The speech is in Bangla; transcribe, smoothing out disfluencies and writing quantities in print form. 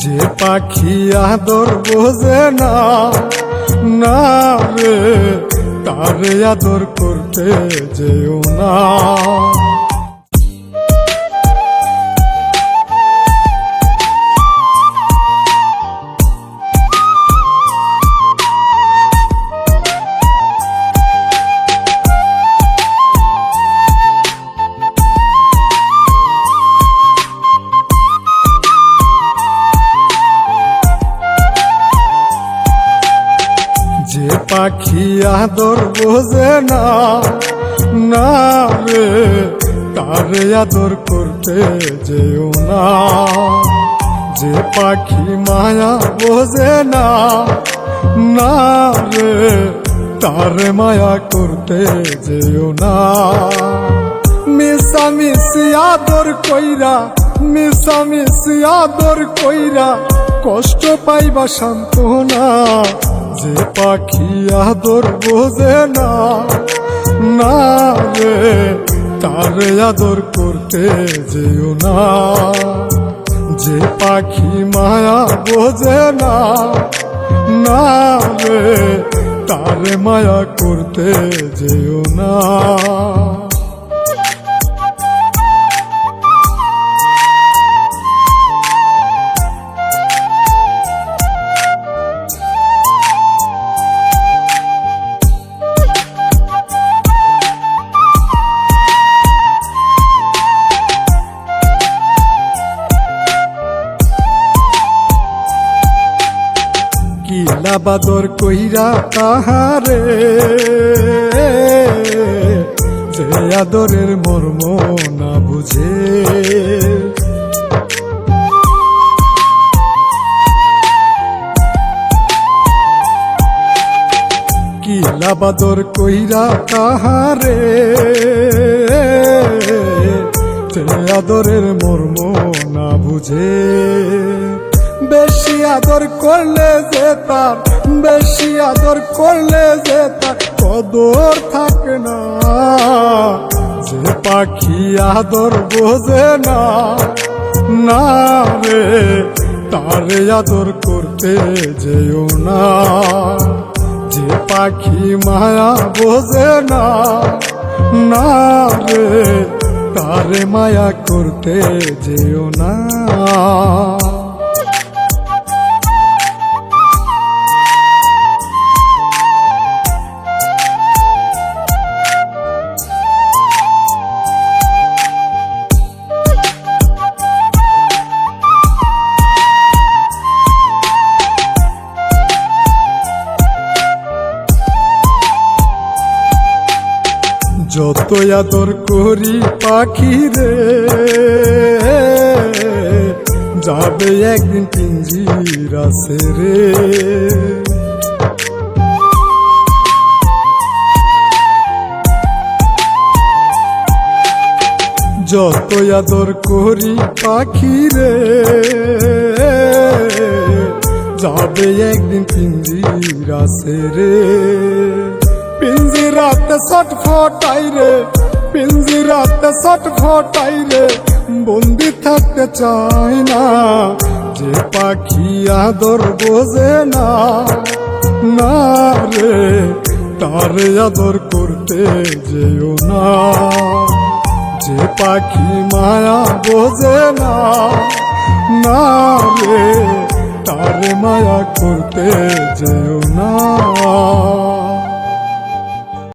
যে পাখি আদর বোঝে না, না রে তারে আদর করতে যেও না। যে পাখি আদর বোঝে না, না রে তারে আদর করতে যেও না। যে পাখি মায়া বোঝে না, না রে তারে মায়া করতে যেও না। মিশামিশি আদর কইরা, মিশামিশি আদর কইরা কষ্ট পাইবা সান্ত্বনা। যে পাখি আদর বোঝে না, না রে তারে আদর করতে যেও না। যে পাখি মায়া বোঝে না, না রে তারে মায়া করতে যেও না। কিলা বাদর কইরা তাহারে, যে আদরের মর্ম না বুঝে। কিলা বাদর কইরা তাহারে, যে আদরের মর্ম না বুঝে। বেশি আদর করলে যে তার, বেশি আদর করলে যে তার কদর থাকে না। যে পাখি আদর বোঝে না, না রে তারে আদর করতে যেও না। যে পাখি মায়া বোঝে না, না রে তারে মায়া করতে যেও না। যত আদর করি পাখি রে, যাবে একদিন পিঞ্জিরা ছেড়ে। যত আদর করি পাখি রে, যাবে একদিন পিঞ্জিরা ছেড়ে। পিঞ্জিরাতে ছটফটাই রে, পিঞ্জিরাতে ছটফটাই রে, বন্দি থাকতে চায় না। যে পাখি আদর বোঝে না, না রে তারে আদর করতে যেও না। যে পাখি মায়া বোঝে না, না রে তারে মায়া করতে যেও